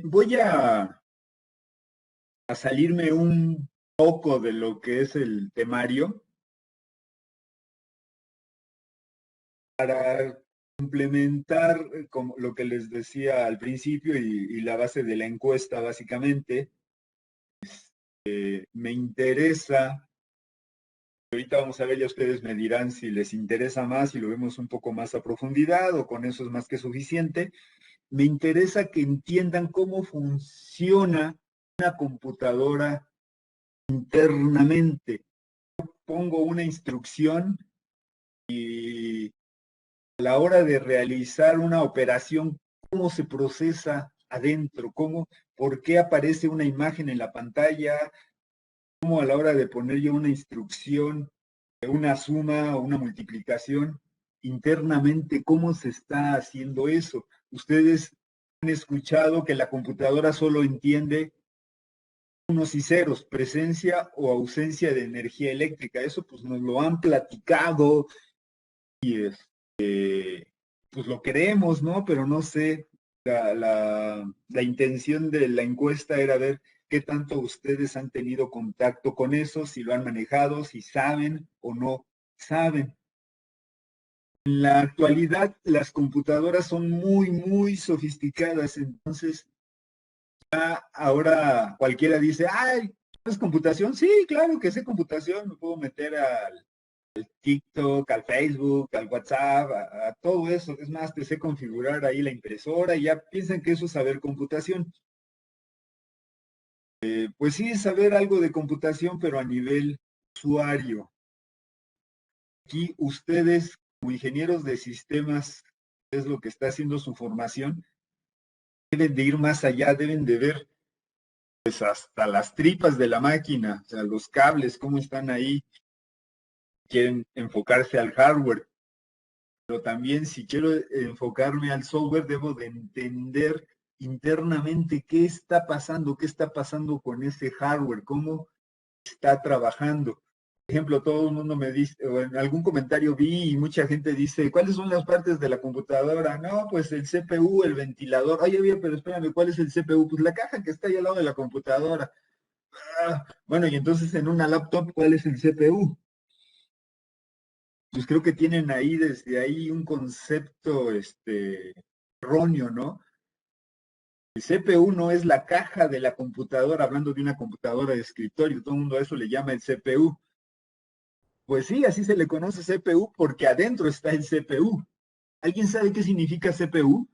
Voy a salirme un poco de lo que es el temario para complementar como lo que les decía al principio y la base de la encuesta básicamente. Me interesa, ahorita vamos a ver, ya ustedes me dirán si les interesa más, si lo vemos un poco más a profundidad o con eso es más que suficiente. Me interesa que entiendan cómo funciona una computadora internamente. Pongo una instrucción y a la hora de realizar una operación, cómo se procesa adentro, por qué aparece una imagen en la pantalla, cómo a la hora de poner yo una instrucción, una suma o una multiplicación, internamente, cómo se está haciendo eso. Ustedes han escuchado que la computadora solo entiende unos y ceros, presencia o ausencia de energía eléctrica. Eso pues nos lo han platicado y pues lo queremos, ¿no? Pero no sé, la intención de la encuesta era ver qué tanto ustedes han tenido contacto con eso, si lo han manejado, si saben o no saben. En la actualidad las computadoras son muy sofisticadas, entonces ahora cualquiera dice, ay, ¿es computación? Sí, claro que sé computación, me puedo meter al TikTok, al Facebook, al WhatsApp, a todo eso. Es más, te sé configurar ahí la impresora y ya piensan que eso es saber computación. Pues sí, es saber algo de computación, pero a nivel usuario. Aquí ustedes, como ingenieros de sistemas, es lo que está haciendo su formación, deben de ir más allá, deben de ver pues hasta las tripas de la máquina, o sea, los cables, cómo están ahí, quieren enfocarse al hardware, pero también si quiero enfocarme al software, debo de entender internamente qué está pasando con ese hardware, cómo está trabajando. Por ejemplo, todo el mundo me dice, o en algún comentario vi y mucha gente dice, ¿cuáles son las partes de la computadora? No, pues el CPU, el ventilador. Oye, bien, pero espérame, ¿cuál es el CPU? Pues la caja que está ahí al lado de la computadora. Bueno, y entonces en una laptop, ¿cuál es el CPU? Pues creo que tienen ahí desde ahí un concepto erróneo, ¿no? El CPU no es la caja de la computadora, hablando de una computadora de escritorio, todo el mundo a eso le llama el CPU. Pues sí, así se le conoce CPU porque adentro está el CPU. ¿Alguien sabe qué significa CPU?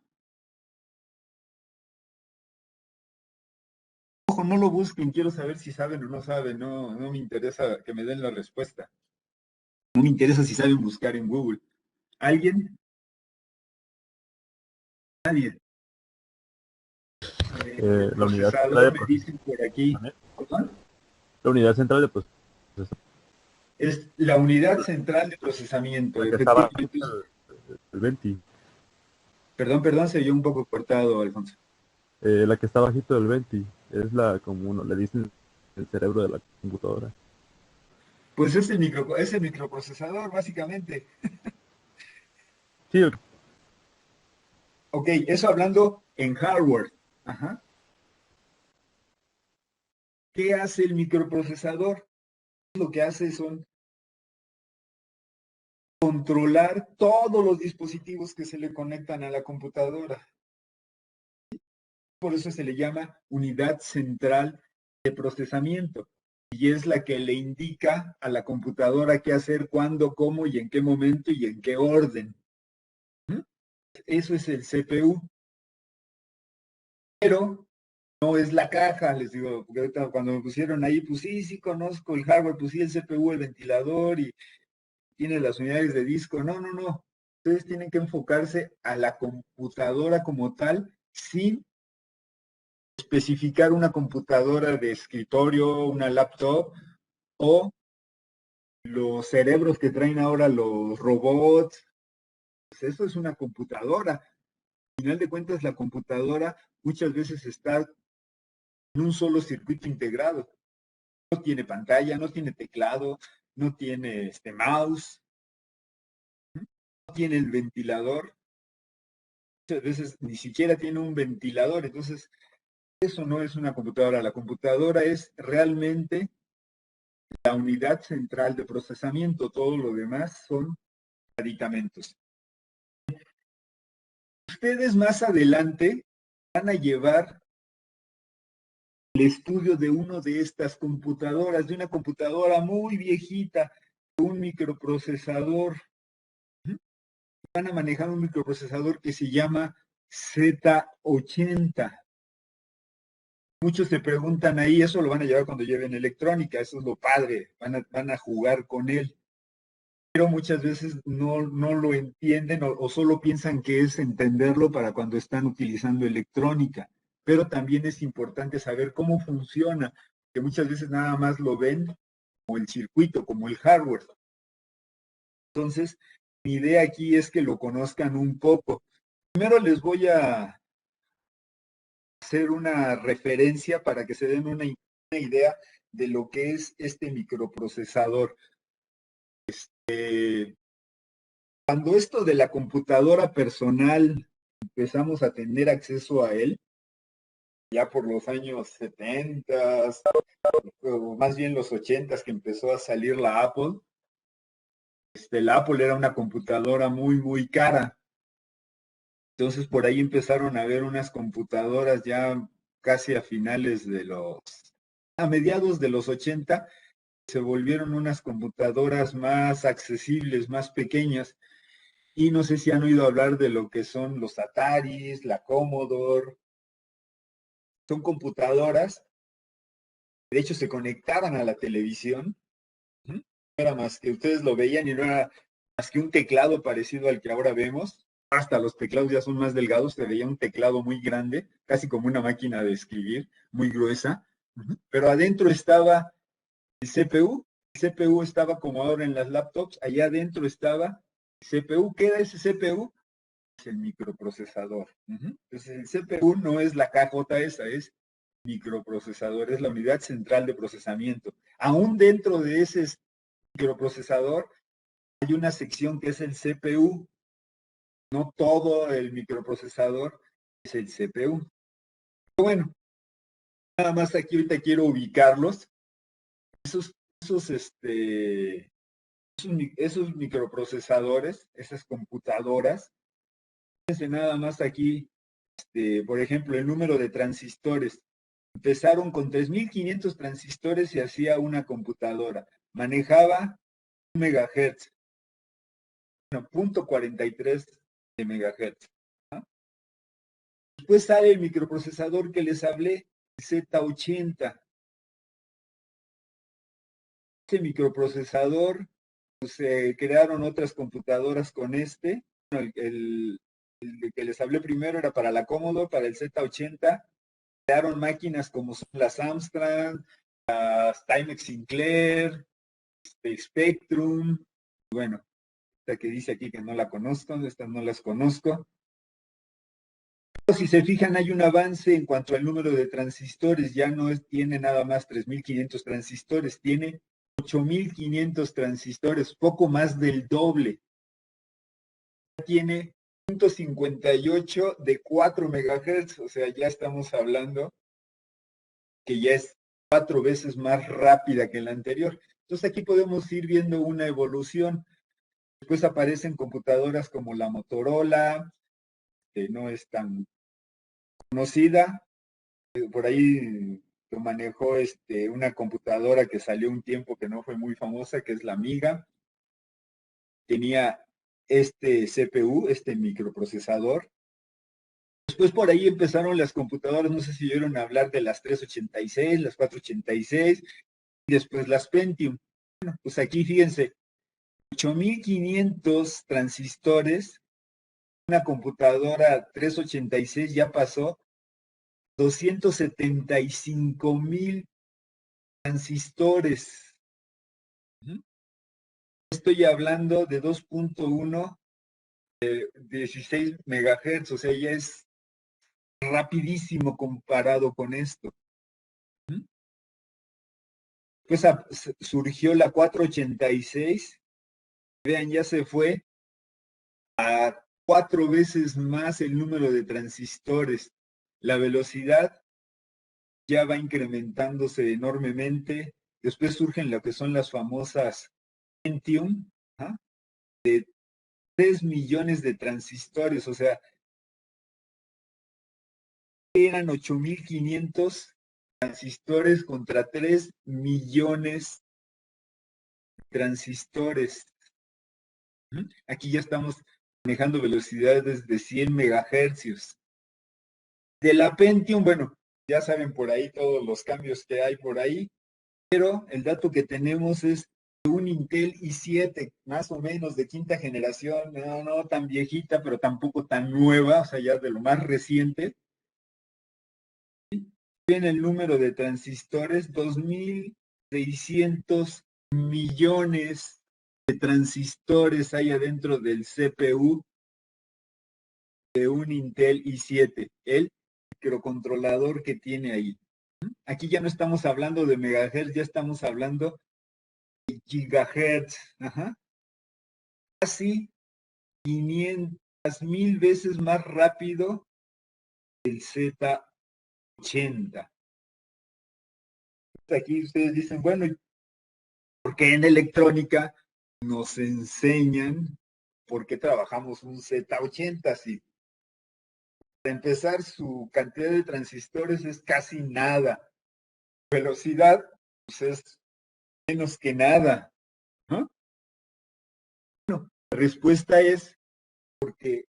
Ojo, no lo busquen, quiero saber si saben o no saben, no me interesa que me den la respuesta. No me interesa si saben buscar en Google. ¿Alguien? Nadie. La unidad central Procesador, de me dicen por aquí. procesamiento. ¿Perdón? La unidad central de procesamiento. Es la unidad central de procesamiento, La que estaba efectivamente. el 20. Perdón, se oyó un poco cortado, Alfonso. La que está bajito del 20. Es la, como uno le dicen, el cerebro de la computadora. Pues es el microprocesador, básicamente. Sí, Ok, eso hablando en hardware. Ajá. ¿Qué hace el microprocesador? Lo que hace son controlar todos los dispositivos que se le conectan a la computadora. Por eso se le llama unidad central de procesamiento. Y es la que le indica a la computadora qué hacer, cuándo, cómo y en qué momento y en qué orden. Eso es el CPU. Pero no es la caja, les digo, porque ahorita cuando me pusieron ahí, pues sí conozco el hardware, pues sí, el CPU, el ventilador y tiene las unidades de disco. No. Ustedes tienen que enfocarse a la computadora como tal, sin especificar una computadora de escritorio, una laptop o los cerebros que traen ahora los robots. Pues eso es una computadora. Al final de cuentas, la computadora muchas veces está en un solo circuito integrado. No tiene pantalla, no tiene teclado, no tiene mouse, no tiene el ventilador. Muchas veces ni siquiera tiene un ventilador. Entonces, Eso no es una computadora. La computadora es realmente la unidad central de procesamiento. Todo lo demás son aditamentos. Ustedes más adelante van a llevar el estudio de una de estas computadoras, de una computadora muy viejita, un microprocesador. Van a manejar un microprocesador que se llama Z80. Muchos se preguntan ahí, eso lo van a llevar cuando lleven electrónica, eso es lo padre, van a jugar con él. Pero muchas veces no lo entienden o solo piensan que es entenderlo para cuando están utilizando electrónica. Pero también es importante saber cómo funciona, que muchas veces nada más lo ven como el circuito, como el hardware. Entonces, mi idea aquí es que lo conozcan un poco. Primero les voy a hacer una referencia para que se den una idea de lo que es este microprocesador. Cuando esto de la computadora personal empezamos a tener acceso a él, ya por los años 70, o más bien los 80 que empezó a salir la Apple, la Apple era una computadora muy, muy cara. Entonces por ahí empezaron a ver unas computadoras ya casi a finales de a mediados de los 80, se volvieron unas computadoras más accesibles, más pequeñas. Y no sé si han oído hablar de lo que son los Ataris, la Commodore. Son computadoras, de hecho se conectaban a la televisión. No era más que ustedes lo veían y no era más que un teclado parecido al que ahora vemos. Hasta los teclados ya son más delgados, se veía un teclado muy grande, casi como una máquina de escribir, muy gruesa. Pero adentro estaba el CPU. El CPU estaba como ahora en las laptops. Allá adentro estaba el CPU. ¿Qué era ese CPU? Es el microprocesador. Entonces el CPU no es la cajota esa, es microprocesador, es la unidad central de procesamiento. Aún dentro de ese microprocesador hay una sección que es el CPU. No todo el microprocesador es el CPU. Pero bueno, nada más aquí ahorita quiero ubicarlos. Esos, esos, este, esos microprocesadores, esas computadoras, fíjense nada más aquí, por ejemplo, el número de transistores. Empezaron con 3.500 transistores y hacía una computadora. Manejaba 1 megahertz, bueno, 0.43 de megahertz. ¿No? Después sale el microprocesador que les hablé, el Z80. Ese microprocesador, pues se crearon otras computadoras con este. Bueno, el que les hablé primero era para la Commodore, para el Z80. Crearon máquinas como son las Amstrad, las Timex Sinclair, Spectrum. Bueno, esta que dice aquí que no la conozco, estas no las conozco. Pero si se fijan, hay un avance en cuanto al número de transistores. Ya no tiene nada más 3.500 transistores, tiene 8.500 transistores, poco más del doble. Tiene 0.58 de 4 megahertz, o sea, ya estamos hablando que ya es 4 veces más rápida que la anterior. Entonces aquí podemos ir viendo una evolución. Después aparecen computadoras como la Motorola, que no es tan conocida. Por ahí lo manejó una computadora que salió un tiempo que no fue muy famosa, que es la Amiga. Tenía este CPU, este microprocesador. Después por ahí empezaron las computadoras, no sé si oyeron hablar de las 386, las 486, y después las Pentium. Bueno, pues aquí fíjense, 8.500 transistores, una computadora 386 ya pasó 275.000 transistores. Estoy hablando de 2.1, 16 megahertz, o sea, ya es rapidísimo comparado con esto. Pues surgió la 486, vean, ya se fue a 4 veces más el número de transistores. La velocidad ya va incrementándose enormemente. Después surgen lo que son las famosas Pentium, ¿ah? De 3 millones de transistores, o sea, eran 8.500 transistores contra 3 millones de transistores. Aquí ya estamos manejando velocidades de 100 megahercios. De la Pentium, bueno, ya saben por ahí todos los cambios que hay por ahí, pero el dato que tenemos es de un Intel i7, más o menos de quinta generación, no tan viejita, pero tampoco tan nueva, o sea, ya de lo más reciente. Tiene el número de transistores, 2.600 millones de transistores hay adentro del CPU de un Intel i7, el microcontrolador que tiene ahí. Aquí ya no estamos hablando de megahertz, ya estamos hablando de gigahertz. Ajá. Casi 500.000 veces más rápido que el Z80. Aquí ustedes dicen, bueno, ¿por qué en electrónica nos enseñan por qué trabajamos un Z80? Si para empezar, su cantidad de transistores es casi nada. Velocidad, pues es menos que nada, ¿no? Bueno, la respuesta es porque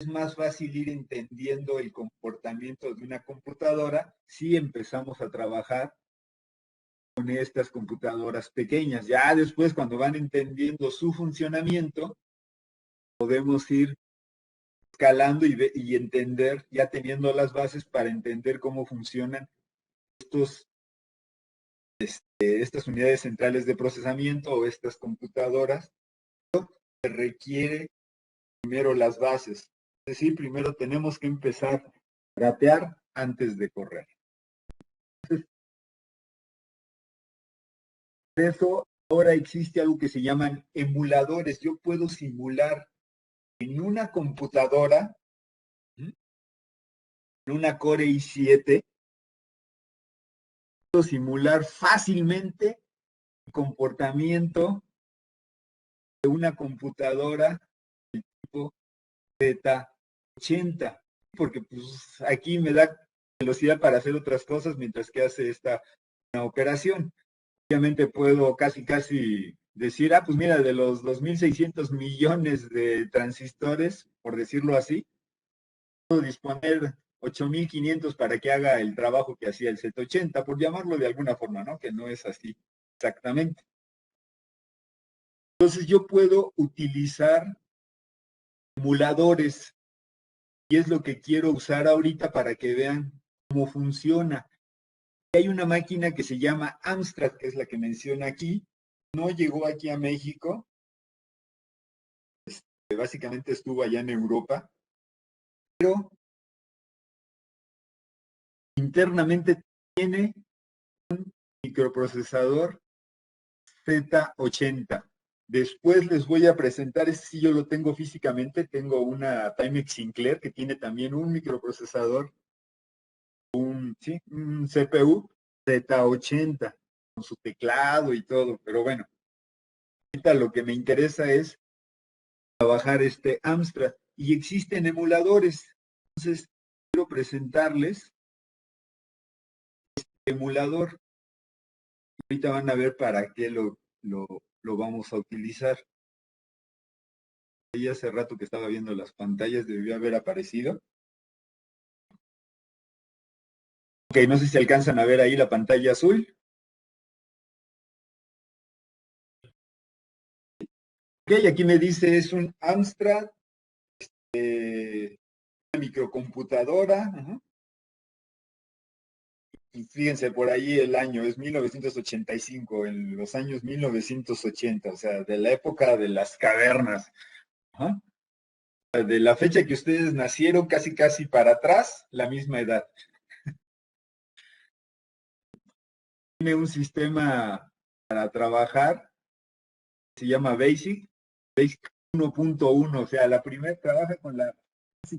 es más fácil ir entendiendo el comportamiento de una computadora si empezamos a trabajar con estas computadoras pequeñas. Ya después, cuando van entendiendo su funcionamiento, podemos ir escalando y entender, ya teniendo las bases para entender cómo funcionan estas unidades centrales de procesamiento o estas computadoras. Se requiere primero las bases. Es decir, primero tenemos que empezar a gatear antes de correr. Entonces, por eso ahora existe algo que se llaman emuladores. Yo puedo simular en una computadora, en una Core i7, puedo simular fácilmente el comportamiento de una computadora del tipo Z80, porque pues aquí me da velocidad para hacer otras cosas mientras que hace esta una operación. Obviamente puedo casi decir, pues mira, de los 2.600 millones de transistores, por decirlo así, puedo disponer 8.500 para que haga el trabajo que hacía el Z80, por llamarlo de alguna forma, ¿no? Que no es así exactamente. Entonces yo puedo utilizar emuladores y es lo que quiero usar ahorita para que vean cómo funciona. Hay una máquina que se llama Amstrad, que es la que menciona aquí. No llegó aquí a México, básicamente estuvo allá en Europa, pero internamente tiene un microprocesador Z80. Después les voy a presentar, este sí yo lo tengo físicamente, tengo una Timex Sinclair que tiene también un microprocesador, un CPU Z80 con su teclado y todo, pero bueno, ahorita lo que me interesa es trabajar este Amstrad y existen emuladores. Entonces, quiero presentarles este emulador. Ahorita van a ver para qué lo vamos a utilizar. Y hace rato que estaba viendo las pantallas, debió haber aparecido. Ok, no sé si alcanzan a ver ahí la pantalla azul. Ok, aquí me dice es un Amstrad, una microcomputadora. Y fíjense por ahí el año, es 1985, en los años 1980, o sea, de la época de las cavernas. Ajá. De la fecha que ustedes nacieron, casi para atrás, la misma edad. Tiene un sistema para trabajar, se llama Basic 1.1, o sea, trabaja con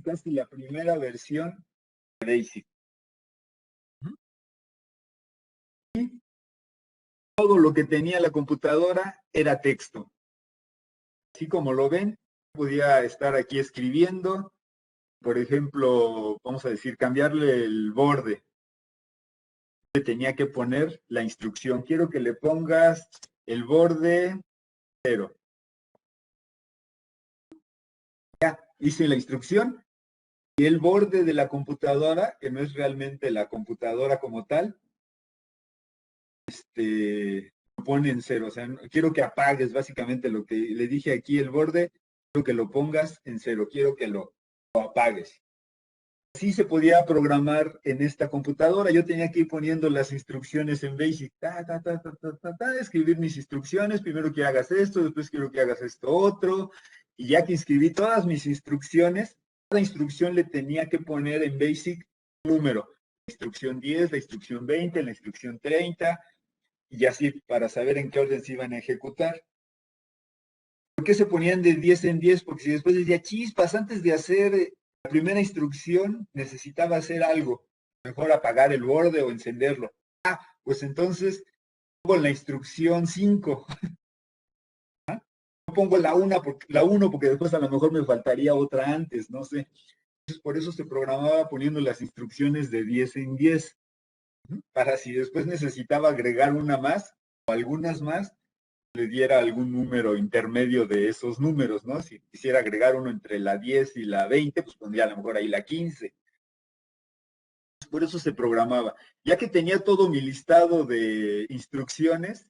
casi la primera versión de Basic. y todo lo que tenía la computadora era texto. Así como lo ven, podía estar aquí escribiendo, por ejemplo, vamos a decir, cambiarle el borde. Le tenía que poner la instrucción. Quiero que le pongas el borde 0. Ya, hice la instrucción y el borde de la computadora, que no es realmente la computadora como tal, lo pone en 0. O sea, quiero que apagues básicamente lo que le dije aquí, el borde, quiero que lo pongas en 0, quiero que lo apagues. Así se podía programar en esta computadora. Yo tenía que ir poniendo las instrucciones en Basic, escribir mis instrucciones, primero que hagas esto, después quiero que hagas esto otro, y ya que escribí todas mis instrucciones, cada instrucción le tenía que poner en Basic un número, la instrucción 10, la instrucción 20, la instrucción 30, y así para saber en qué orden se iban a ejecutar. ¿Por qué se ponían de 10 en 10? Porque si después decía, chispas, antes de hacer la primera instrucción necesitaba hacer algo, mejor apagar el borde o encenderlo. Ah, pues entonces pongo la instrucción 5. ¿Ah? No pongo la 1 porque después a lo mejor me faltaría otra antes, no sé. Entonces por eso se programaba poniendo las instrucciones de 10 en 10, para si después necesitaba agregar una más o algunas más, le diera algún número intermedio de esos números, ¿no? Si quisiera agregar uno entre la 10 y la 20, pues pondría a lo mejor ahí la 15. Por eso se programaba. Ya que tenía todo mi listado de instrucciones,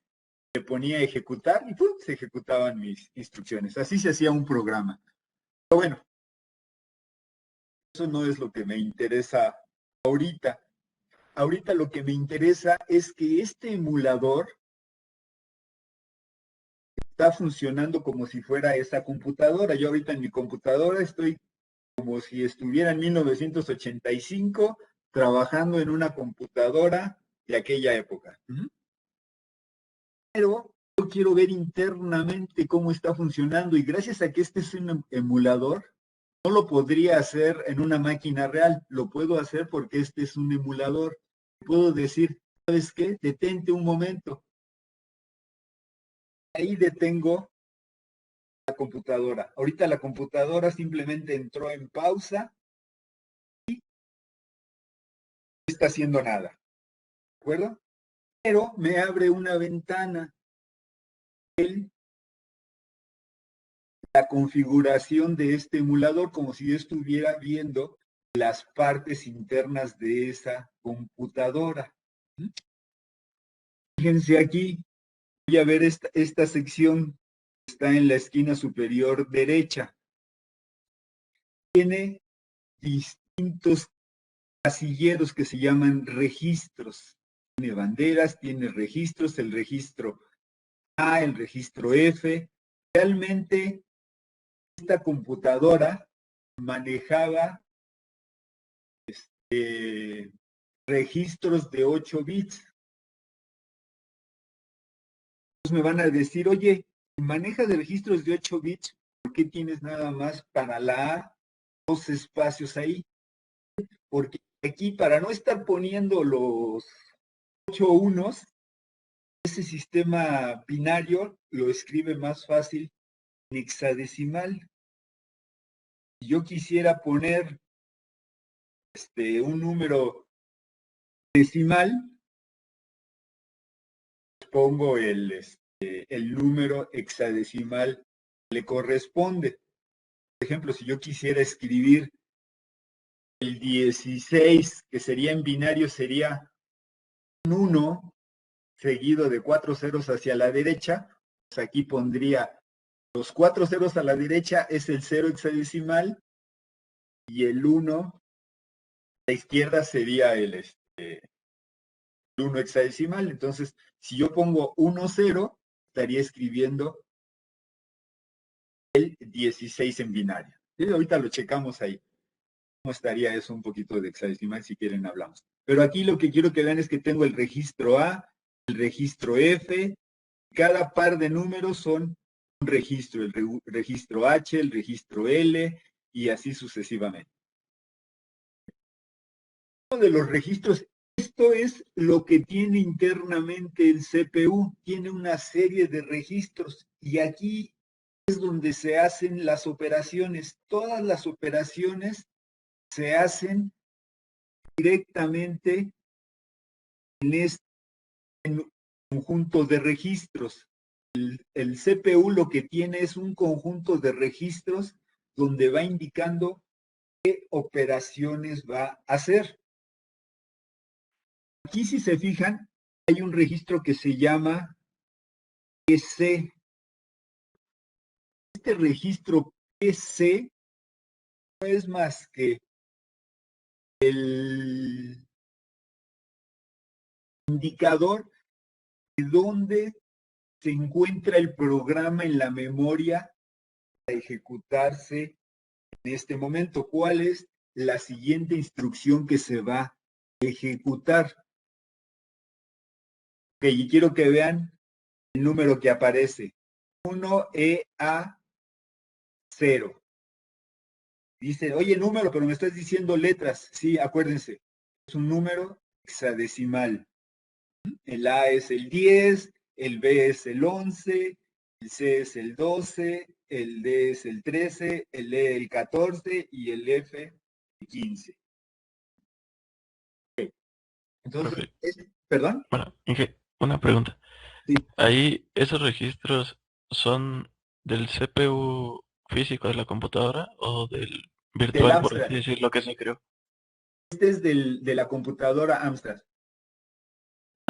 le ponía a ejecutar y ¡pum!, se ejecutaban mis instrucciones. Así se hacía un programa. Pero bueno, eso no es lo que me interesa ahorita. Ahorita lo que me interesa es que este emulador está funcionando como si fuera esa computadora. Yo ahorita en mi computadora estoy como si estuviera en 1985 trabajando en una computadora de aquella época. Pero yo quiero ver internamente cómo está funcionando y gracias a que este es un emulador, no lo podría hacer en una máquina real, lo puedo hacer porque este es un emulador. Puedo decir, ¿sabes qué? Detente un momento. Ahí detengo la computadora. Ahorita la computadora simplemente entró en pausa y no está haciendo nada. ¿De acuerdo? Pero me abre una ventana en la configuración de este emulador como si yo estuviera viendo las partes internas de esa computadora. Fíjense aquí, voy a ver esta sección que está en la esquina superior derecha. Tiene distintos casilleros que se llaman registros. Tiene banderas, tiene registros, el registro A, el registro F. Realmente esta computadora manejaba registros de 8 bits. Entonces me van a decir, oye, maneja de registros de 8 bits, ¿por qué tienes nada más para la A 2 espacios ahí? Porque aquí, para no estar poniendo los 8 unos, ese sistema binario lo escribe más fácil en hexadecimal. Si yo quisiera poner un número decimal, pongo el número hexadecimal que le corresponde. Por ejemplo, si yo quisiera escribir el 16, que sería en binario, sería un 1 seguido de 4 ceros hacia la derecha, pues aquí pondría los 4 ceros a la derecha es el 0 hexadecimal y el 1 a la izquierda sería el 1 hexadecimal. Entonces, si yo pongo 1, 0, estaría escribiendo el 16 en binario. Y ahorita lo checamos ahí. ¿Cómo estaría eso? Un poquito de hexadecimal, si quieren hablamos. Pero aquí lo que quiero que vean es que tengo el registro A, el registro F, cada par de números son un registro, el registro H, el registro L, y así sucesivamente. Uno de los registros es Esto es lo que tiene internamente el CPU. Tiene una serie de registros y aquí es donde se hacen las operaciones. Todas las operaciones se hacen directamente en este conjunto de registros. El CPU lo que tiene es un conjunto de registros donde va indicando qué operaciones va a hacer. Aquí, si se fijan, hay un registro que se llama PC. Este registro PC no es más que el indicador de dónde se encuentra el programa en la memoria para ejecutarse en este momento. ¿Cuál es la siguiente instrucción que se va a ejecutar? Ok, y quiero que vean el número que aparece. 1EA0. Dice, oye, número, pero me estás diciendo letras. Sí, acuérdense, es un número hexadecimal. El A es el 10, el B es el 11, el C es el 12, el D es el 13, el E el 14 y el F el 15. Okay. Entonces, ¿perdón? Bueno, Inge, una pregunta. Sí. ¿Ahí esos registros son del CPU físico de la computadora o del Del virtual, por así Amstrad. decirlo, que se creó? Este es de la computadora Amstrad.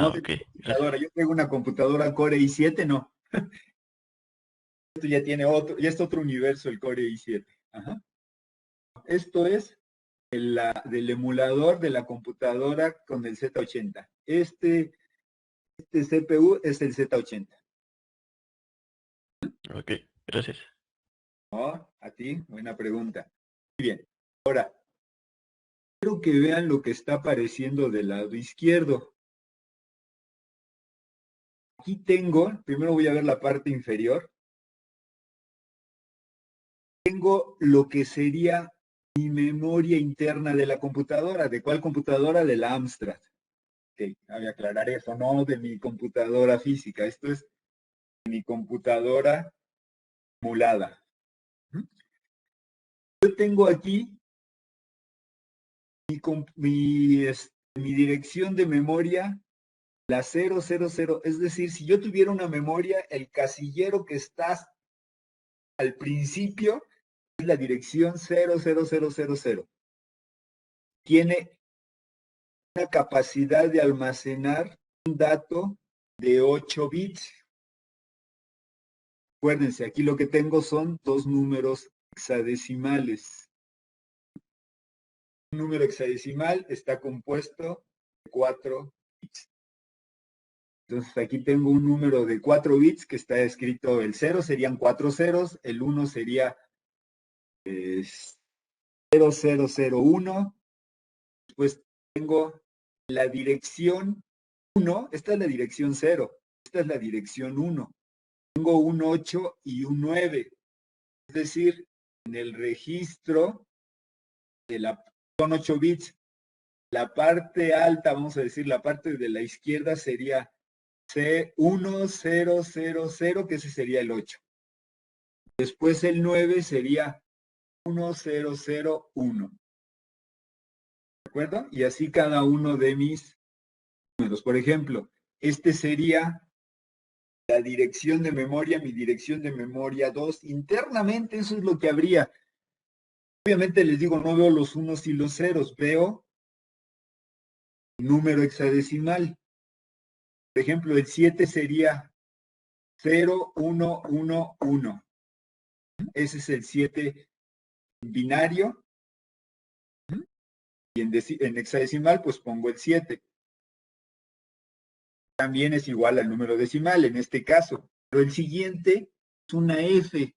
No Ah, de ok, mi gracias. computadora. Yo tengo una computadora Core i7, no. Esto ya tiene otro, ya es otro universo el Core i7. Ajá. Esto es del emulador de la computadora con el Z80. Este CPU es el Z80. Ok, gracias. ¿No? A ti, buena pregunta. Muy bien. Ahora, quiero que vean lo que está apareciendo del lado izquierdo. Aquí tengo, primero voy a ver la parte inferior. Tengo lo que sería mi memoria interna de la computadora. ¿De cuál computadora? De la Amstrad. Ok, voy a aclarar eso, no de mi computadora física. Esto es mi computadora emulada. Yo tengo aquí mi dirección de memoria, la 000, es decir, si yo tuviera una memoria, el casillero que está al principio es la dirección 00000. Tiene una capacidad de almacenar un dato de 8 bits. Acuérdense, aquí lo que tengo son dos números hexadecimales. Un número hexadecimal está compuesto de 4 bits. Entonces aquí tengo un número de 4 bits que está escrito, el 0 serían 4 ceros, el 1 sería 0001. Después tengo la dirección 1, esta es la dirección 0, esta es la dirección 1. Tengo un 8 y un 9. Es decir, en el registro son 8 bits. La parte alta, vamos a decir, la parte de la izquierda sería C1000, que ese sería el 8. Después el 9 sería 1001. ¿De acuerdo? Y así cada uno de mis números. Por ejemplo, este sería la dirección de memoria, mi dirección de memoria 2. Internamente eso es lo que habría. Obviamente les digo, no veo los unos y los ceros, veo número hexadecimal. Por ejemplo, el 7 sería 0111. Ese es el 7 binario. Y en hexadecimal, pues pongo el 7. También es igual al número decimal en este caso. Pero el siguiente es una F.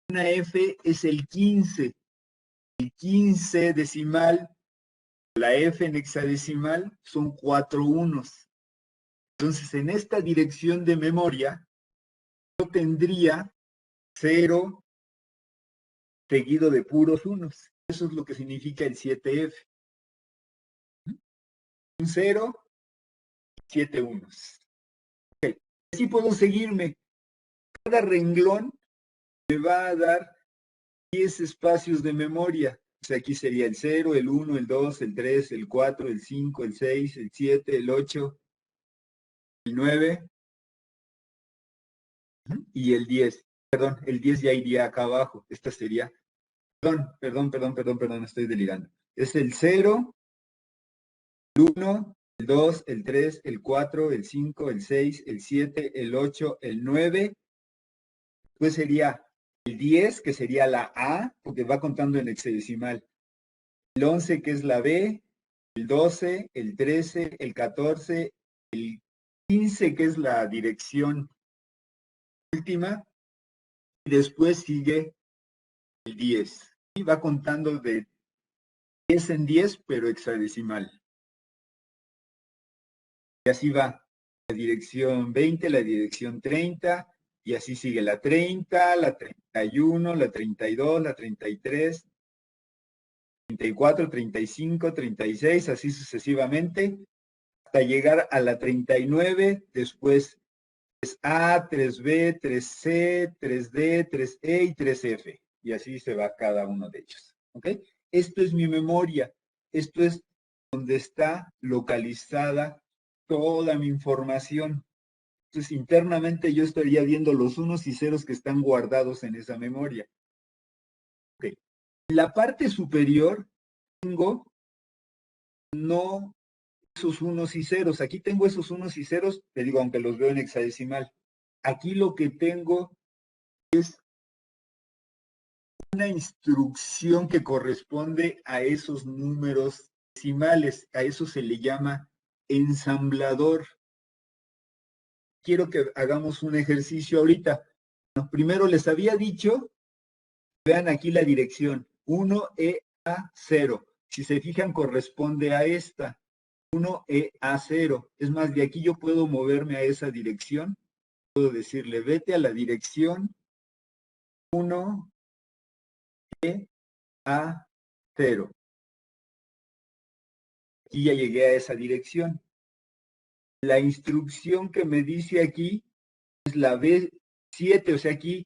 Una F es el 15. El 15 decimal, la F en hexadecimal son 4 unos. Entonces, en esta dirección de memoria, yo tendría 0 seguido de puros unos. Eso es lo que significa el 7F. Un 0 7 unos. Okay. Así puedo seguirme. Cada renglón me va a dar 10 espacios de memoria. O sea, aquí sería el 0, el 1, el 2, el 3, el 4, el 5, el 6, el 7, el 8, el 9 y el 10. Perdón, el 10 ya iría acá abajo. Esta sería, perdón, estoy delirando. Es el 0, el 1, el 2, el 3, el 4, el 5, el 6, el 7, el 8, el 9. Después sería el 10, que sería la A, porque va contando en hexadecimal. El 11, que es la B, el 12, el 13, el 14, el 15, que es la dirección última, y después sigue el 10. Y va contando de 10 en 10, pero hexadecimal. Y así va. La dirección 20, la dirección 30, y así sigue la 30, la 31, la 32, la 33, 34, 35, 36, así sucesivamente, hasta llegar a la 39, después 3A, 3B, 3C, 3D, 3E y 3F. Y así se va cada uno de ellos. ¿Ok? Esto es mi memoria. Esto es donde está localizada toda mi información. Entonces, internamente yo estaría viendo los unos y ceros que están guardados en esa memoria. Ok. En la parte superior tengo no esos unos y ceros. Aquí tengo esos unos y ceros, te digo, aunque los veo en hexadecimal. Aquí lo que tengo es una instrucción que corresponde a esos números decimales. A eso se le llama ensamblador. Quiero que hagamos un ejercicio ahorita. Bueno, primero les había dicho, vean aquí la dirección, 1EA0. Si se fijan, corresponde a esta, 1EA0. Es más, de aquí yo puedo moverme a esa dirección. Puedo decirle, vete a la dirección 1EA0. Aquí ya llegué a esa dirección. La instrucción que me dice aquí es la B7, o sea, aquí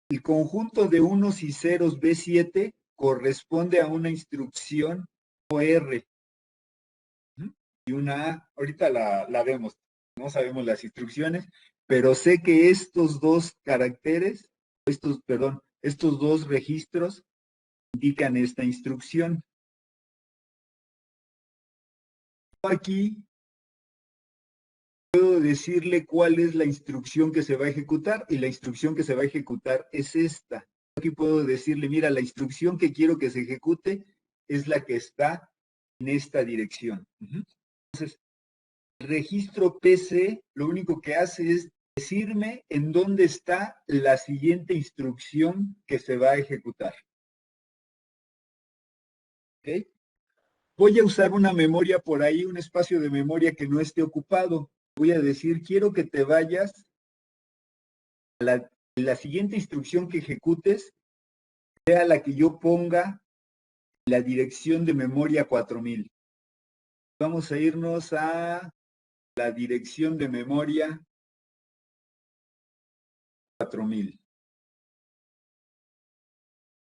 el conjunto de unos y ceros B7 corresponde a una instrucción OR y una A. Ahorita la vemos, no sabemos las instrucciones, pero sé que estos dos caracteres, estos dos registros indican esta instrucción. Aquí puedo decirle cuál es la instrucción que se va a ejecutar, y la instrucción que se va a ejecutar es esta. Aquí puedo decirle, mira, la instrucción que quiero que se ejecute es la que está en esta dirección. Entonces, el registro PC lo único que hace es decirme en dónde está la siguiente instrucción que se va a ejecutar. ¿Okay? Voy a usar una memoria por ahí, un espacio de memoria que no esté ocupado. Voy a decir, quiero que te vayas a la siguiente instrucción que ejecutes, sea la que yo ponga la dirección de memoria 4000. Vamos a irnos a la dirección de memoria 4000.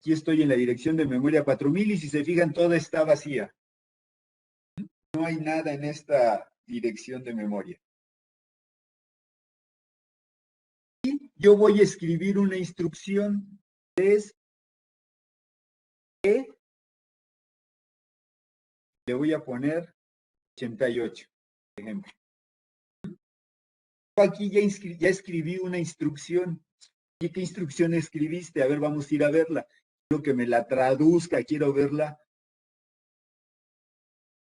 Aquí estoy en la dirección de memoria 4000 y si se fijan, toda está vacía. No hay nada en esta dirección de memoria. Y yo voy a escribir una instrucción, es E, le voy a poner 88, por ejemplo. Aquí ya escribí una instrucción. ¿Y qué instrucción escribiste? A ver, vamos a ir a verla. Quiero que me la traduzca, quiero verla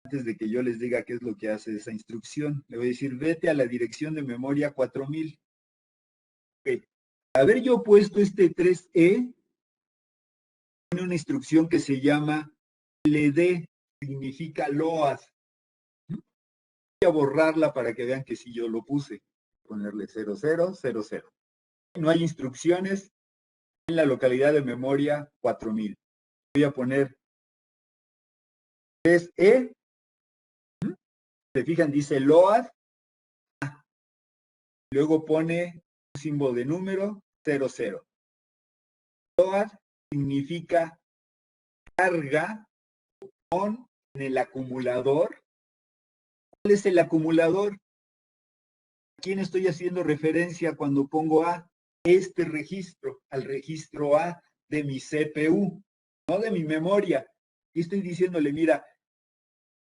antes de que yo les diga qué es lo que hace esa instrucción. Le voy a decir, vete a la dirección de memoria 4000. Okay. Haber yo puesto este 3E, tiene una instrucción que se llama LD, significa LOAD. Voy a borrarla para que vean que sí yo lo puse. Ponerle 0000. No hay instrucciones en la localidad de memoria 4000. Voy a poner 3E Se fijan, dice LOAD, luego pone un símbolo de número 00. LOAD significa carga on en el acumulador. ¿Cuál es el acumulador? ¿A quién estoy haciendo referencia cuando pongo A? Este registro, al registro A de mi CPU, no de mi memoria. Y estoy diciéndole, mira,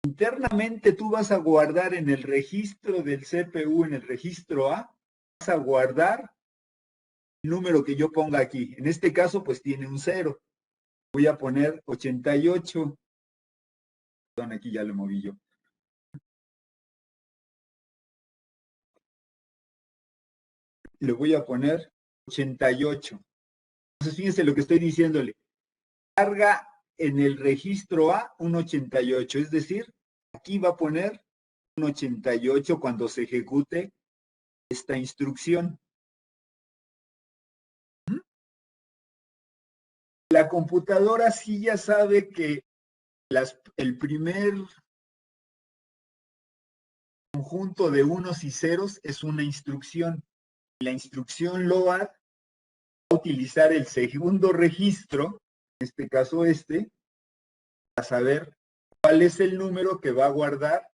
internamente tú vas a guardar en el registro del CPU, en el registro A, vas a guardar el número que yo ponga aquí. En este caso, pues tiene un 0. Voy a poner 88. Perdón, aquí ya lo moví yo. Le voy a poner 88. Entonces, fíjense lo que estoy diciéndole. Carga en el registro A un 88, es decir, aquí va a poner un 88 cuando se ejecute esta instrucción. La computadora sí ya sabe que el primer conjunto de unos y ceros es una instrucción. La instrucción LOAD va a utilizar el segundo registro, en este caso para saber cuál es el número que va a guardar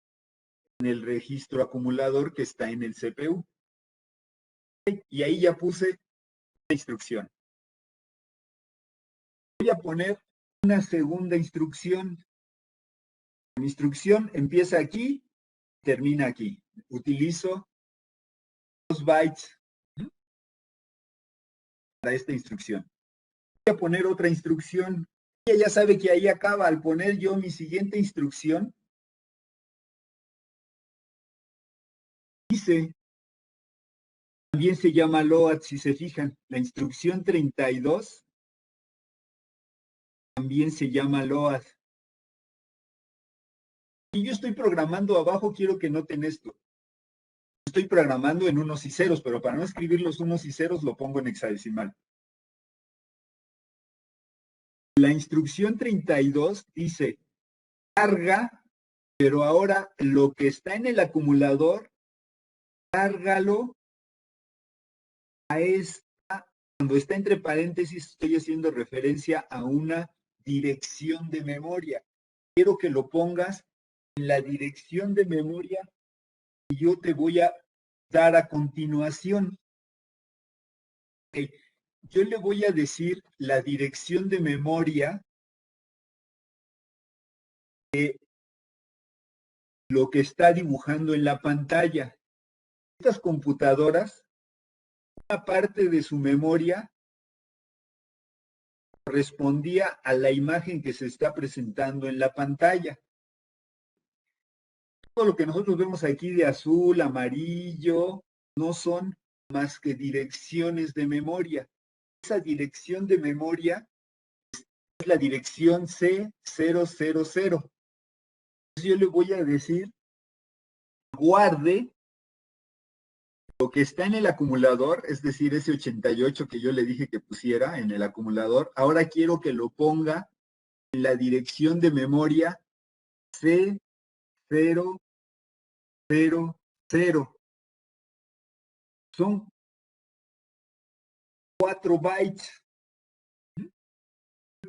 en el registro acumulador que está en el CPU. Y ahí ya puse la instrucción. Voy a poner una segunda instrucción. Mi instrucción empieza aquí, termina aquí. Utilizo 2 bytes para esta instrucción. Voy a poner otra instrucción. Ella ya sabe que ahí acaba. Al poner yo mi siguiente instrucción, dice, también se llama LOAD, si se fijan. La instrucción 32 también se llama LOAD. Y yo estoy programando abajo, quiero que noten esto. Estoy programando en unos y ceros, pero para no escribir los unos y ceros lo pongo en hexadecimal. La instrucción 32 dice, carga, pero ahora lo que está en el acumulador, cárgalo a esta, cuando está entre paréntesis estoy haciendo referencia a una dirección de memoria. Quiero que lo pongas en la dirección de memoria que yo te voy a dar a continuación. Okay. Yo le voy a decir la dirección de memoria de lo que está dibujando en la pantalla. Estas computadoras, una parte de su memoria correspondía a la imagen que se está presentando en la pantalla. Todo lo que nosotros vemos aquí de azul, amarillo, no son más que direcciones de memoria. Esa dirección de memoria es la dirección C000. Entonces yo le voy a decir, guarde lo que está en el acumulador, es decir, ese 88 que yo le dije que pusiera en el acumulador, ahora quiero que lo ponga en la dirección de memoria C000. Son 4 bytes.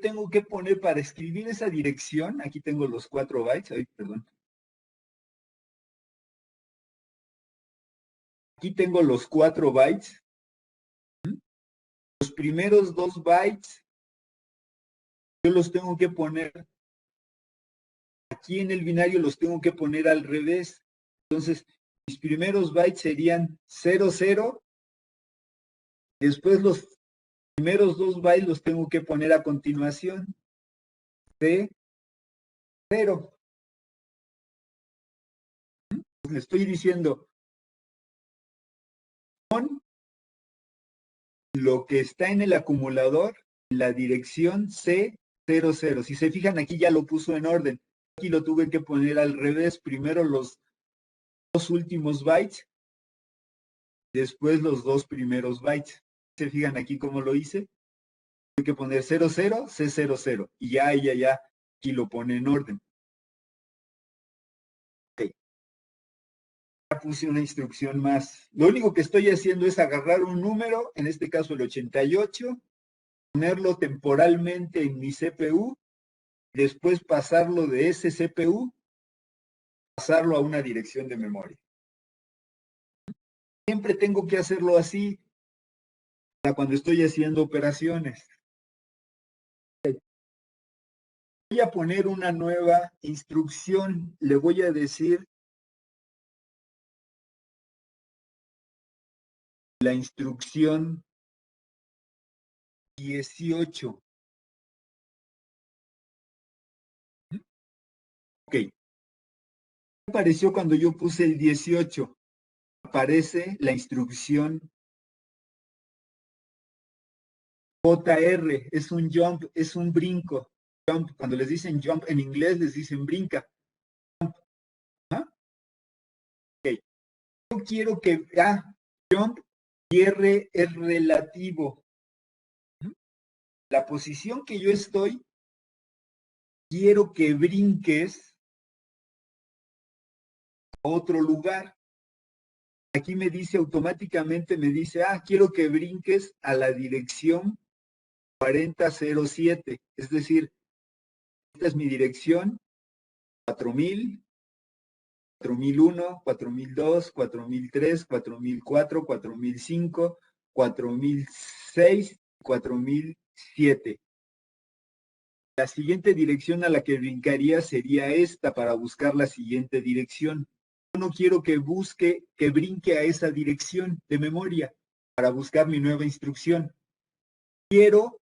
Tengo que poner para escribir esa dirección, aquí tengo los 4 bytes, ay, perdón. Aquí tengo los 4 bytes. Los primeros 2 bytes, yo los tengo que poner, aquí en el binario los tengo que poner al revés. Entonces, mis primeros bytes serían 00, después los primeros 2 bytes los tengo que poner a continuación, de 0. Le estoy diciendo, con lo que está en el acumulador, la dirección C00. Si se fijan, aquí ya lo puso en orden. Aquí lo tuve que poner al revés. Primero los 2 últimos bytes, después los 2 primeros bytes. ¿Se fijan aquí cómo lo hice? Tuve que poner 00, C00. Y ya, aquí lo pone en orden. Okay. Ya puse una instrucción más. Lo único que estoy haciendo es agarrar un número, en este caso el 88, ponerlo temporalmente en mi CPU, después pasarlo de ese CPU, pasarlo a una dirección de memoria. Siempre tengo que hacerlo así para cuando estoy haciendo operaciones. Voy a poner una nueva instrucción. Le voy a decir la instrucción 18. Ok. ¿Qué apareció cuando yo puse el 18? Aparece la instrucción JR, es un jump, es un brinco. Jump, cuando les dicen jump en inglés, les dicen brinca. ¿Ah? Ok. Yo quiero que jump y R es relativo. La posición que yo estoy, quiero que brinques a otro lugar. Aquí me dice automáticamente, me dice, quiero que brinques a la dirección 4007. Es decir, esta es mi dirección, 4000, 4001, 4002, 4003, 4004, 4005, 4006, 4007. La siguiente dirección a la que brincaría sería esta para buscar la siguiente dirección. Yo no quiero que brinque a esa dirección de memoria para buscar mi nueva instrucción. Quiero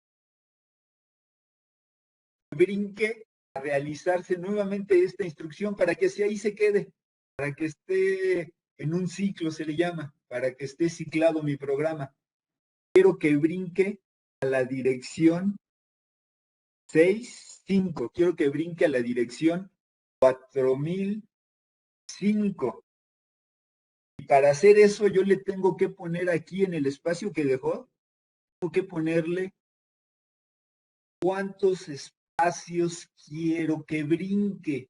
que brinque a realizarse nuevamente esta instrucción para que ahí se quede, para que esté en un ciclo, se le llama, para que esté ciclado mi programa. Quiero que brinque a la dirección 65. Quiero que brinque a la dirección 4005. Y para hacer eso yo le tengo que poner aquí en el espacio que dejó, tengo que ponerle cuántos espacios quiero que brinque.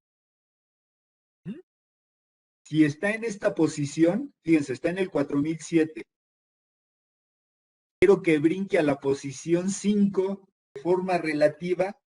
Si está en esta posición, fíjense, está en el 4007. Quiero que brinque a la posición 5 de forma relativa